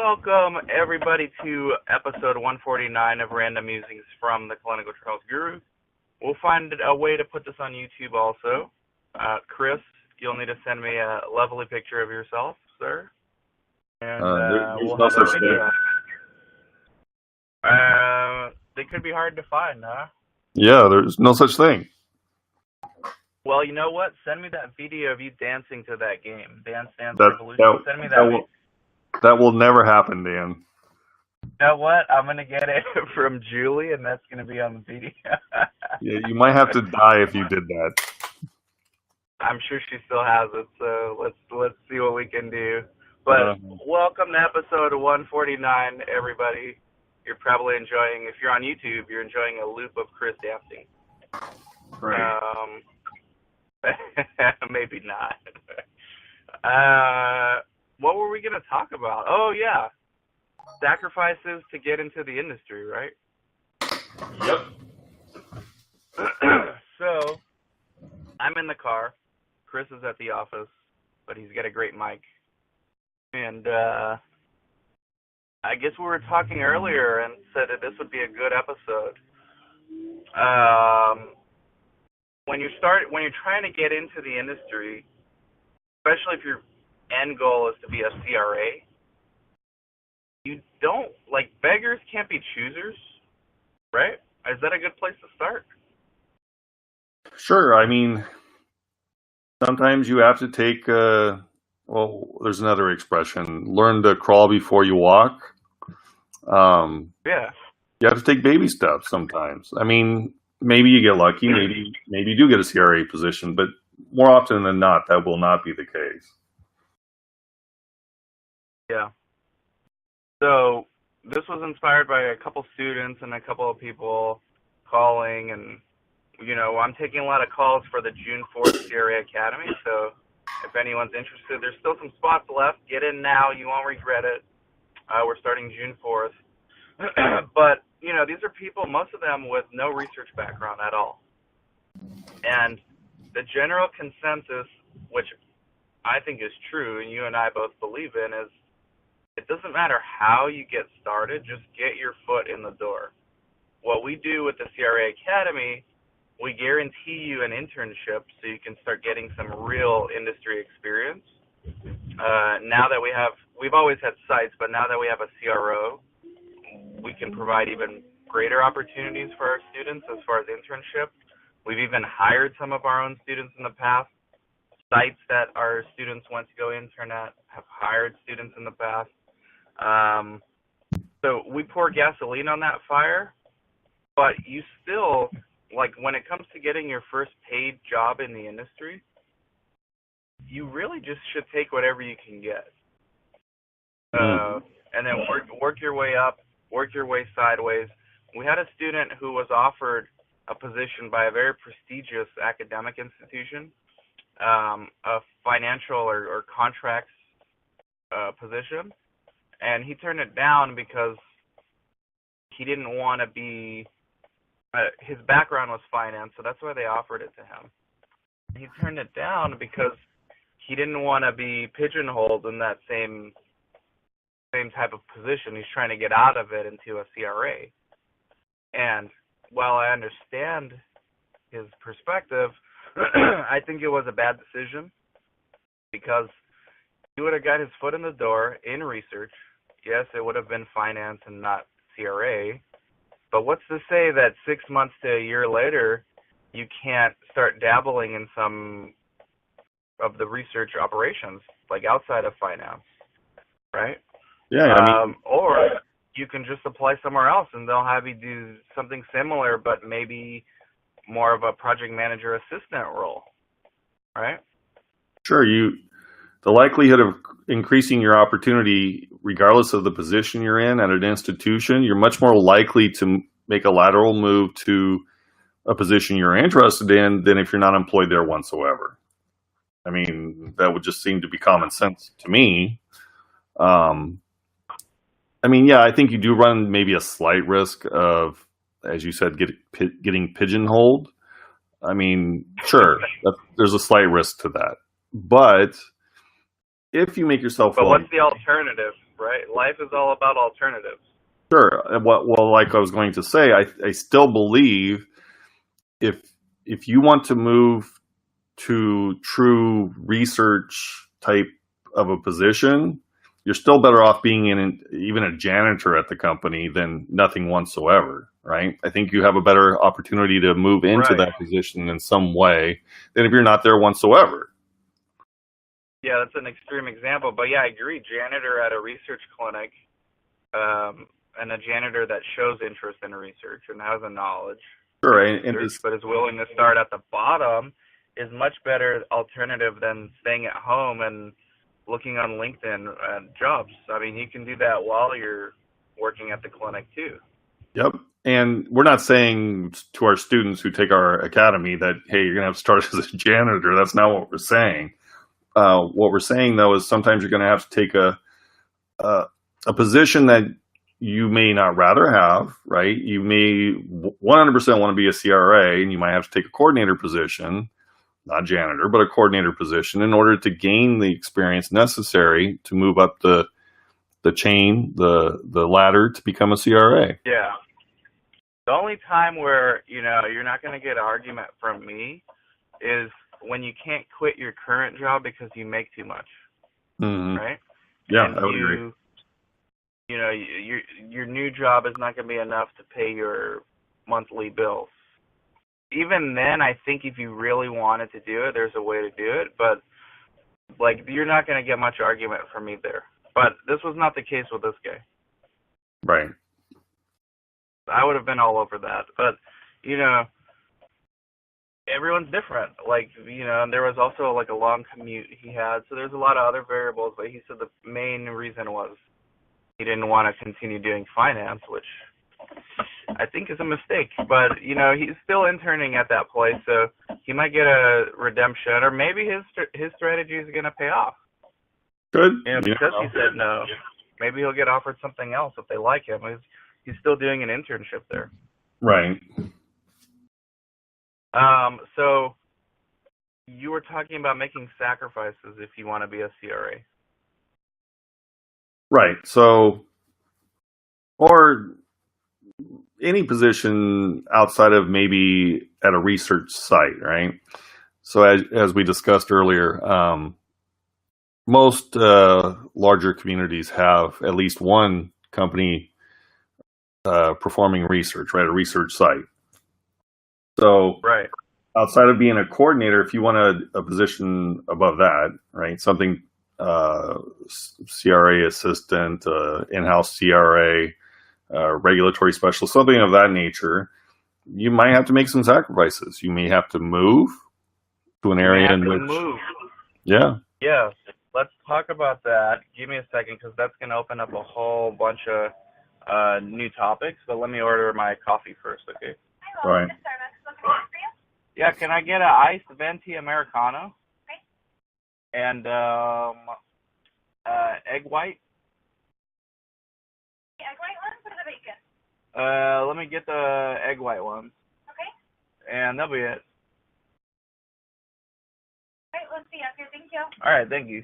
Welcome, everybody, to episode 149 of Random Musings from the Clinical Trials Guru. We'll find a way to put this on YouTube also. Chris, you'll need to send me a lovely picture of yourself, sir. And There's we'll no have a such video. thing. They could be hard to find, huh? Yeah, there's no such thing. Well, you know what? Send me that video of you dancing to that game. Dance That, Revolution. Send me that video. that will never happen, Dan. You know what? I'm going to get it from Julie, and that's going to be on the video. Yeah, you might have to die if you did that. I'm sure she still has it, so let's see what we can do. But welcome to episode 149, everybody. You're probably enjoying, if you're on YouTube, you're enjoying a loop of Chris dancing. Right. Maybe not. What were we going to talk about? Oh, yeah. Sacrifices to get into the industry, right? Yep. So, I'm in the car. Chris is at the office, but he's got a great mic. And I guess we were talking earlier and said that this would be a good episode. When you're trying to get into the industry, especially if your end goal is to be a CRA, you don't, like, beggars can't be choosers, right? Is that a good place to start? Sure. I mean, sometimes you have to take, there's another expression, learn to crawl before you walk. Yeah. You have to take baby steps sometimes. I mean, maybe you get lucky, maybe you do get a CRA position, but more often than not, that will not be the case. Yeah. So this was inspired by a couple students and a couple of people calling, and, you know, I'm taking a lot of calls for the June 4th CRA Academy, so if anyone's interested, there's still some spots left. Get in now. You won't regret it. We're starting June 4th. But, you know, these are people, most of them with no research background at all. And the general consensus, which I think is true, and you and I both believe in, is it doesn't matter how you get started, just get your foot in the door. What we do with the CRA Academy, we guarantee you an internship so you can start getting some real industry experience. Now that we've always had sites, but now that we have a CRO, we can provide even greater opportunities for our students as far as internship. We've even hired some of our own students in the past. Sites that our students went to go intern at have hired students in the past. So we pour gasoline on that fire, but you still, like, when it comes to getting your first paid job in the industry, you really just should take whatever you can get. And then work your way up, work your way sideways. We had a student who was offered a position by a very prestigious academic institution, a financial or contracts position, and he turned it down because he didn't want to be, his background was finance, so that's why they offered it to him. He turned it down because he didn't want to be pigeonholed in that same type of position. He's trying to get out of it into a CRA. And while I understand his perspective, I think it was a bad decision because he would have got his foot in the door in research. Yes, it would have been finance and not CRA. But what's to say that 6 months to a year later, you can't start dabbling in some of the research operations, like outside of finance, right? Yeah. Or you can just apply somewhere else and they'll have you do something similar, but maybe more of a project manager assistant role, right? Sure. The likelihood of increasing your opportunity, regardless of the position you're in at an institution, you're much more likely to make a lateral move to a position you're interested in than if you're not employed there whatsoever. I mean, that would just seem to be common sense to me. I mean, yeah, I think you do run maybe a slight risk of, as you said, getting pigeonholed. I mean, sure, there's a slight risk to that. But if you make yourself... But what's the alternative? right? Life is all about alternatives. Sure. Well, like I was going to say, I still believe if you want to move to true research type of a position, you're still better off being even a janitor at the company than nothing whatsoever, right? I think you have a better opportunity to move into Right. that position in some way than if you're not there whatsoever. Yeah, that's an extreme example, but yeah, I agree. Janitor at a research clinic, and a janitor that shows interest in research and has a knowledge Sure, in and research, but is willing to start at the bottom, is much better alternative than staying at home and looking on LinkedIn at jobs. I mean, you can do that while you're working at the clinic too. yep. And we're not saying to our students who take our academy that, hey, you're going to have to start as a janitor. That's not what we're saying. What we're saying, though, is sometimes you're going to have to take a position that you may not rather have, right? You may 100% want to be a CRA, and you might have to take a coordinator position, not janitor, but a coordinator position in order to gain the experience necessary to move up the chain, the ladder to become a CRA. Yeah. The only time where, you're not going to get an argument from me is when you can't quit your current job because you make too much, Mm-hmm. right? Yeah, And I would agree. your new job is not going to be enough to pay your monthly bills. Even then, I think if you really wanted to do it, there's a way to do it, but like you're not going to get much argument from me there. But this was not the case with this guy. Right. I would have been all over that. But, everyone's different. Like, and there was also like a long commute he had. So there's a lot of other variables, but he said the main reason was he didn't want to continue doing finance, which I think is a mistake. But, he's still interning at that place, so he might get a redemption, or maybe his strategy is going to pay off. Good. Because he said no, maybe he'll get offered something else if they like him. He's still doing an internship there. Right. So you were talking about making sacrifices if you want to be a CRA. Right. So, or any position outside of maybe at a research site, right? So, as we discussed earlier, most larger communities have at least one company performing research, right? A research site. So, Right. outside of being a coordinator, if you want a position above that, right? Something CRA assistant, in-house CRA, regulatory specialist, something of that nature, you might have to make some sacrifices. You may have to move to an area in which, move. yeah, Yes. Let's talk about that. Give me a second, because that's going to open up a whole bunch of new topics. But let me order my coffee first, okay? right. Yeah, can I get an iced venti Americano? Okay. And egg white? The egg white ones or the bacon? Let me get the egg white ones. Okay. And that'll be it. All right, let's see. Okay, thank you. All right, thank you.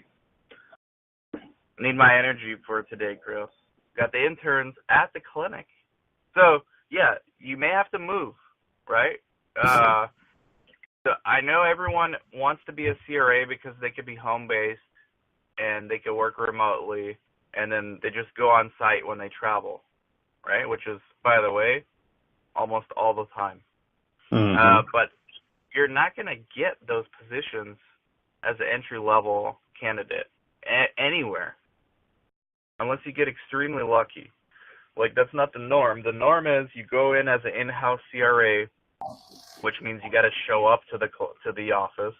Need my energy for today, Chris. Got the interns at the clinic. So, yeah, you may have to move, right? So I know everyone wants to be a CRA because they could be home-based and they could work remotely, and then they just go on site when they travel, right? Which is, by the way, almost all the time. Mm-hmm. But you're not going to get those positions as an entry-level candidate anywhere unless you get extremely lucky. Like, that's not the norm. The norm is you go in as an in-house CRA, which means you got to show up to the office,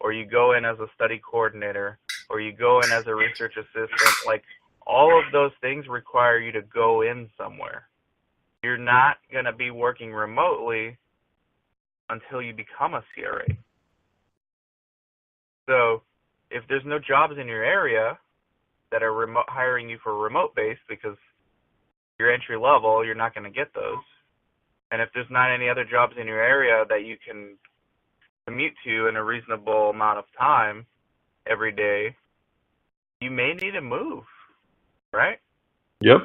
or you go in as a study coordinator, or you go in as a research assistant. Like, all of those things require you to go in somewhere. You're not going to be working remotely until you become a CRA. So if there's no jobs in your area that are hiring you for remote-based because you're entry level, you're not going to get those. And if there's not any other jobs in your area that you can commute to in a reasonable amount of time every day, you may need to move, right? Yep.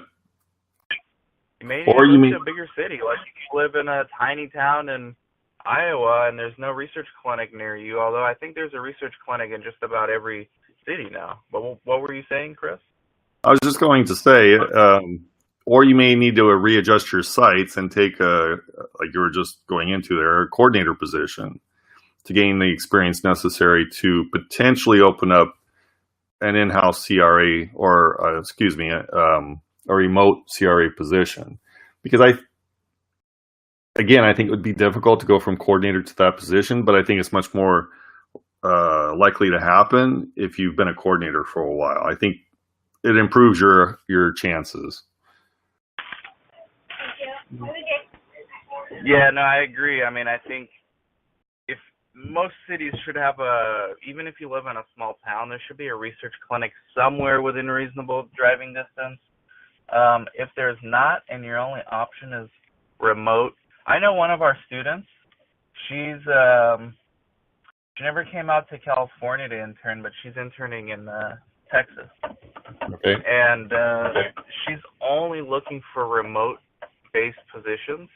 You may need Or to you move mean to a bigger city. Like if you live in a tiny town in Iowa and there's no research clinic near you, although I think there's a research clinic in just about every city now. But what were you saying, Chris? I was just going to say, or you may need to readjust your sights and take like you were just going into there, a coordinator position to gain the experience necessary to potentially open up an in-house CRA or, a remote CRA position. Because I think it would be difficult to go from coordinator to that position, but I think it's much more likely to happen if you've been a coordinator for a while. I think it improves your chances. Yeah, no, I agree. I mean, I think if most cities should have even if you live in a small town, there should be a research clinic somewhere within reasonable driving distance. If there's not, and your only option is remote, I know one of our students, she never came out to California to intern, but she's interning in Texas. Okay. And she's only looking for remote-based positions.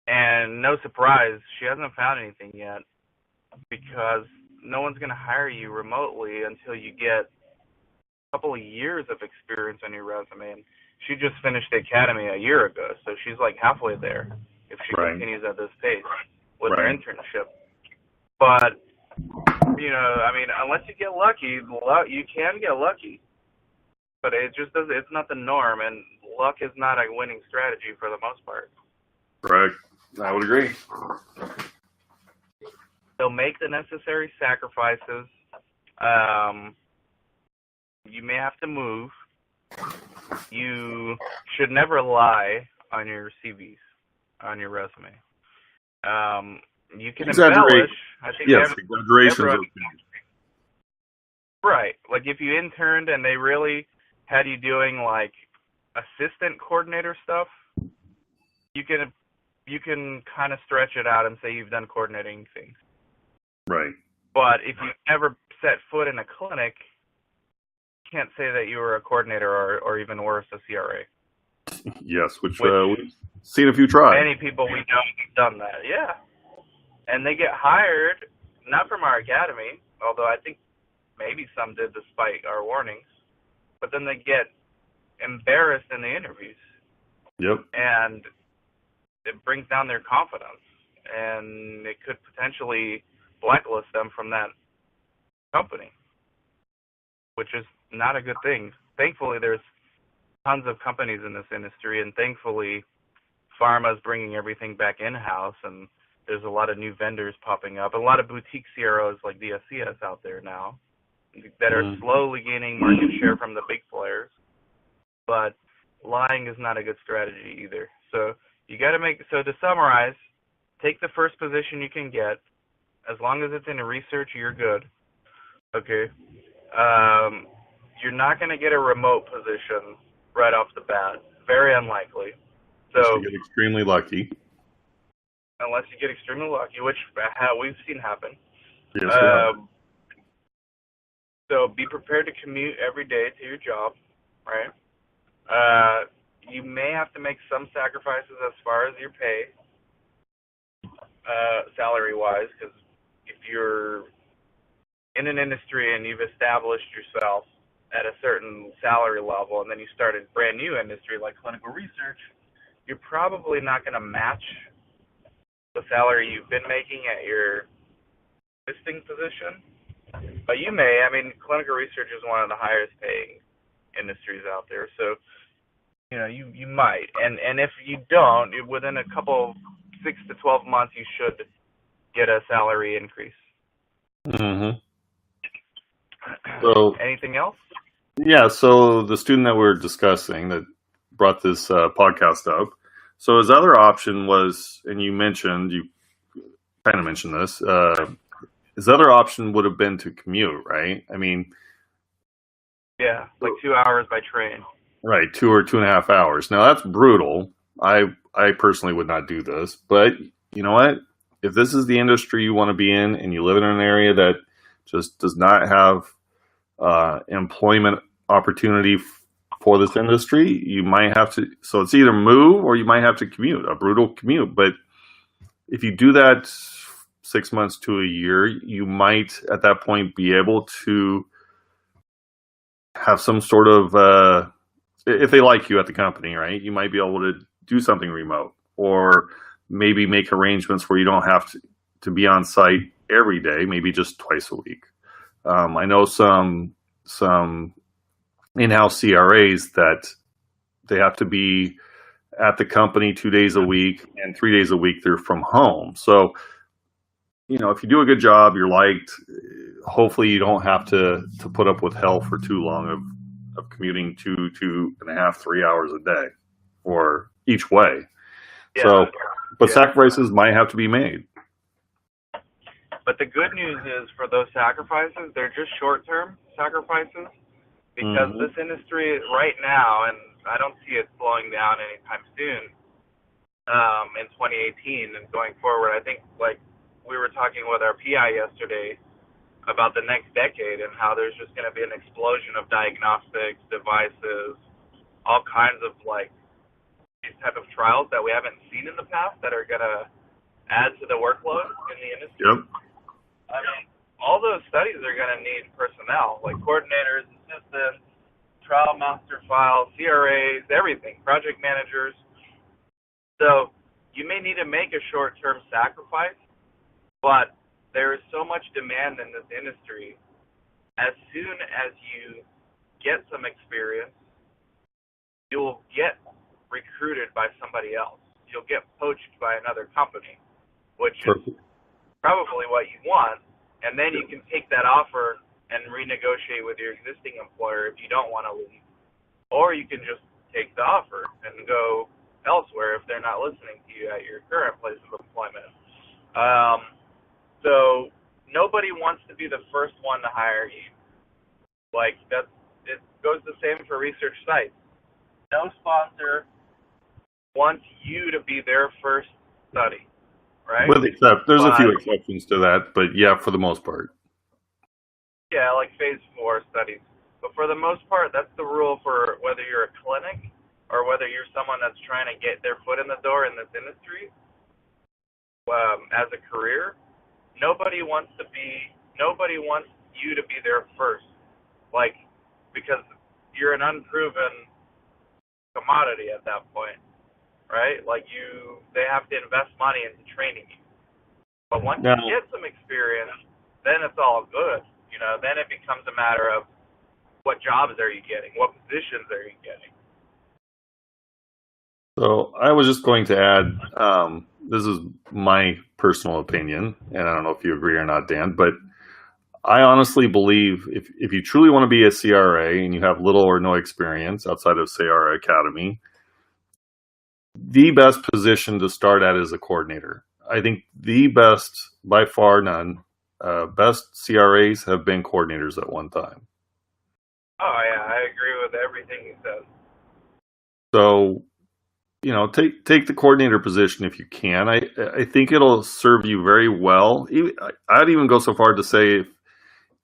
And no surprise, she hasn't found anything yet because no one's going to hire you remotely until you get a couple of years of experience on your resume. And she just finished the academy a year ago, so she's like halfway there if she Right. continues at this pace with her Right. internship. But, I mean, unless you get lucky, you can get lucky. But it just doesn't, it's not the norm, and luck is not a winning strategy for the most part. Correct. I would agree. So make the necessary sacrifices. You may have to move. You should never lie on your CVs, on your resume. You can embellish. I think yes, exaggerations. everyone, right. Like if you interned and they really had you doing like assistant coordinator stuff, you can kind of stretch it out and say you've done coordinating things. Right. But if you never set foot in a clinic, you can't say that you were a coordinator or even worse, a CRA. Yes, which we've seen a few try. Many people we know have done that, yeah. And they get hired, not from our academy, although I think maybe some did despite our warnings, but then they get embarrassed in the interviews. Yep. And it brings down their confidence, and it could potentially blacklist them from that company, which is not a good thing. Thankfully, there's tons of companies in this industry, and thankfully, pharma's bringing everything back in-house, and there's a lot of new vendors popping up, a lot of boutique CROs like DSCS out there now that are slowly gaining market share from the big players. But lying is not a good strategy either. So you got to so to summarize, take the first position you can get. As long as it's in research, you're good. Okay. You're not going to get a remote position right off the bat. Very unlikely. So you get extremely lucky. Unless you get extremely lucky, which we've seen happen. Yes, so be prepared to commute every day to your job, right? You may have to make some sacrifices as far as your pay, salary-wise, because if you're in an industry and you've established yourself at a certain salary level and then you start a brand new industry like clinical research, you're probably not going to match the salary you've been making at your existing position. But you may. I mean, clinical research is one of the highest paying industries out there. So, you might. And if you don't, within a couple, 6 to 12 months, you should get a salary increase. Mm-hmm. So, anything else? Yeah, so the student that we're discussing that brought this podcast up, so his other option was, and you kind of mentioned this, his other option would have been to commute, right? I mean... Yeah, like 2 hours by train. Right, 2 or 2.5 hours. Now, that's brutal. I personally would not do this, but you know what? If this is the industry you want to be in and you live in an area that just does not have employment opportunity for this industry, you might have to, so it's either move or you might have to commute, a brutal commute. But if you do that 6 months to a year, you might at that point be able to have some sort of, if they like you at the company, right, you might be able to do something remote, or maybe make arrangements where you don't have to be on site every day, maybe just twice a week. I know some in-house CRAs that they have to be at the company 2 days a week, and 3 days a week they're from home. So, if you do a good job, you're liked, hopefully you don't have to put up with hell for too long of commuting 2.5, 3 hours a day or each way. Yeah. So, but sacrifices might have to be made. But the good news is, for those sacrifices, they're just short-term sacrifices, because this industry right now, and I don't see it slowing down anytime soon, in 2018 and going forward. I think, like we were talking with our PI yesterday about the next decade, and how there's just going to be an explosion of diagnostics, devices, all kinds of these type of trials that we haven't seen in the past that are going to add to the workload in the industry. Yep. I mean, all those studies are going to need personnel, like coordinators, assistants, trial master files, CRAs, everything, project managers. So you may need to make a short-term sacrifice, but there is so much demand in this industry. As soon as you get some experience, you will get recruited by somebody else. You'll get poached by another company, which is probably what you want, and then you can take that offer and renegotiate with your existing employer if you don't want to leave. Or you can just take the offer and go elsewhere if they're not listening to you at your current place of employment. So nobody wants to be the first one to hire you. It goes the same for research sites. No sponsor wants you to be their first study, right? There's a few exceptions to that, but yeah, for the most part. Yeah, like phase 4 studies. But for the most part, that's the rule for whether you're a clinic or whether you're someone that's trying to get their foot in the door in this industry as a career. Nobody wants you to be there first, because you're an unproven commodity at that point, right? They have to invest money into training you. But once you get some experience, then it's all good. Then it becomes a matter of what jobs are you getting, what positions are you getting. So I was just going to add, this is my personal opinion, and I don't know if you agree or not, Dan, but I honestly believe if you truly want to be a CRA and you have little or no experience outside of, say, our academy, the best position to start at is a coordinator. I think the best, by far none, best CRAs have been coordinators at one time. Oh, yeah, I agree with everything you said. So, take the coordinator position if you can. I think it'll serve you very well. I'd even go so far to say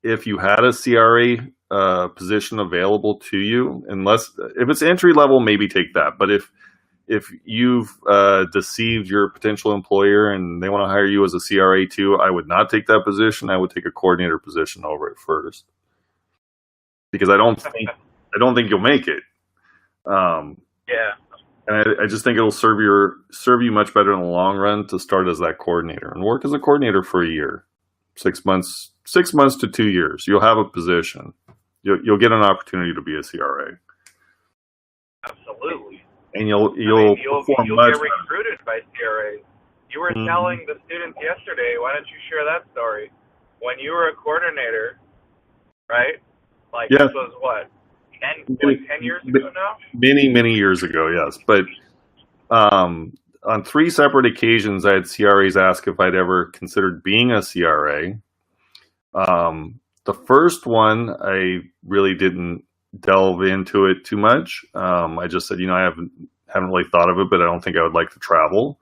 if you had a CRA position available to you, if it's entry level, maybe take that. But if you've deceived your potential employer and they want to hire you as a CRA too, I would not take that position. I would take a coordinator position over it first, because I don't think you'll make it. Yeah. And I just think it'll serve you much better in the long run to start as that coordinator and work as a coordinator for a year, 6 months to 2 years. You'll have a position. You'll get an opportunity to be a CRA. Absolutely. And you'll get recruited by CRAs. You were telling the students yesterday. Why don't you share that story? When you were a coordinator, right? This was what? 10 years ago now? Many years ago, yes. But on 3 separate occasions, I had CRAs ask if I'd ever considered being a CRA. The first one, I really didn't delve into it too much. I just said, I haven't really thought of it, but I don't think I would like to travel.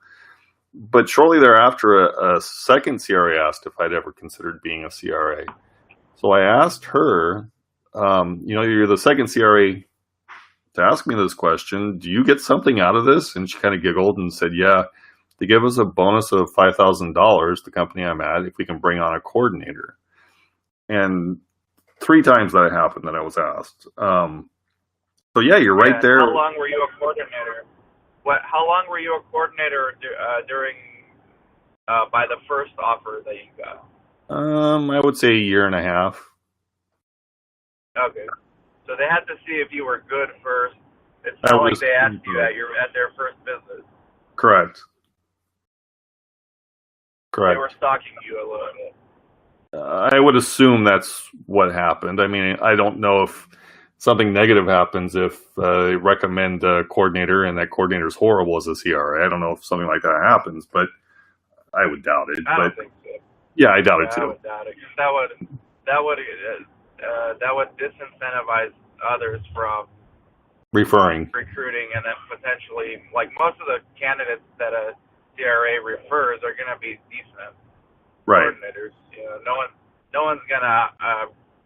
But shortly thereafter, a second CRA asked if I'd ever considered being a CRA. So I asked her, you're the second CRA to ask me this question. Do you get something out of this? And she kind of giggled and said, yeah, they give us a bonus of $5,000, the company I'm at, if we can bring on a coordinator. And 3 times that happened that I was asked. So yeah, you're right there. How long were you a coordinator? How long were you a coordinator during by the first offer that you got? I would say a year and a half. Okay. So they had to see if you were good first. It's not like they asked you at their first visit. Correct. They were stalking you a little bit. I would assume that's what happened. I mean, I don't know if something negative happens if they recommend a coordinator and that coordinator is horrible as a CRA. I don't know if something like that happens, but I would doubt it. I don't think so. Yeah, I doubt it too. I would doubt it. That would disincentivize others from recruiting, and then potentially, like most of the candidates that a CRA refers are going to be decent coordinators. You know, no one's going to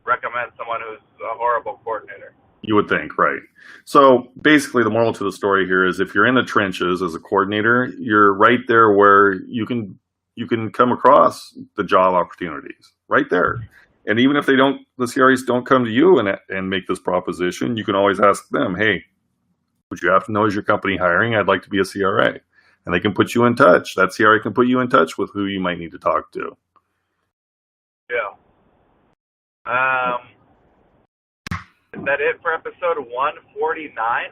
recommend someone who's a horrible coordinator. You would think, right? So basically, the moral to the story here is if you're in the trenches as a coordinator, you're right there where you can come across the job opportunities right there. And even if the CRAs don't come to you and make this proposition, you can always ask them, hey, would you happen to know, is your company hiring? I'd like to be a CRA. And they can put you in touch. That CRA can put you in touch with who you might need to talk to. Yeah. Is that it for episode 149?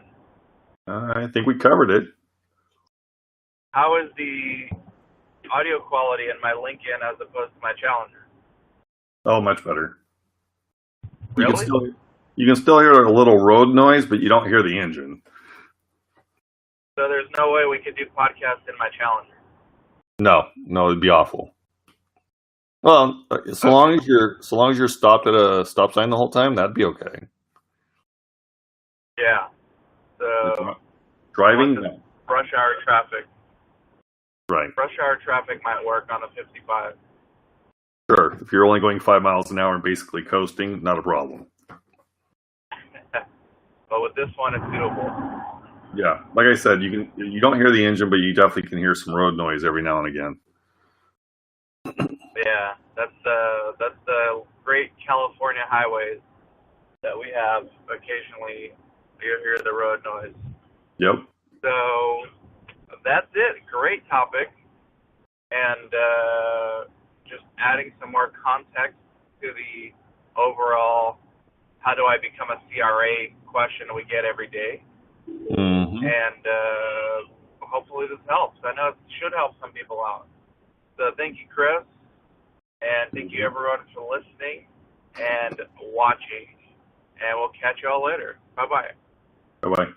I think we covered it. How is the audio quality in my Lincoln as opposed to my Challenger? Oh, much better. Really? You can still hear a little road noise, but you don't hear the engine. So there's no way we could do podcasts in my Challenger? No, it'd be awful. Well, so long as you're stopped at a stop sign the whole time, that'd be okay. Yeah. So driving, rush hour traffic. Right. Rush hour traffic might work on the 55. Sure. If you're only going 5 miles an hour and basically coasting, not a problem. But with this one, it's suitable. Yeah, like I said, you don't hear the engine, but you definitely can hear some road noise every now and again. Yeah, that's the great California highways that we have. Occasionally, you hear the road noise. Yep. So that's it. Great topic, and just adding some more context to the overall "how do I become a CRA" question we get every day. Mm-hmm. And hopefully this helps. I know it should help some people out. So thank you, Chris. And thank you, everyone, for listening and watching. And we'll catch you all later. Bye-bye. Bye-bye.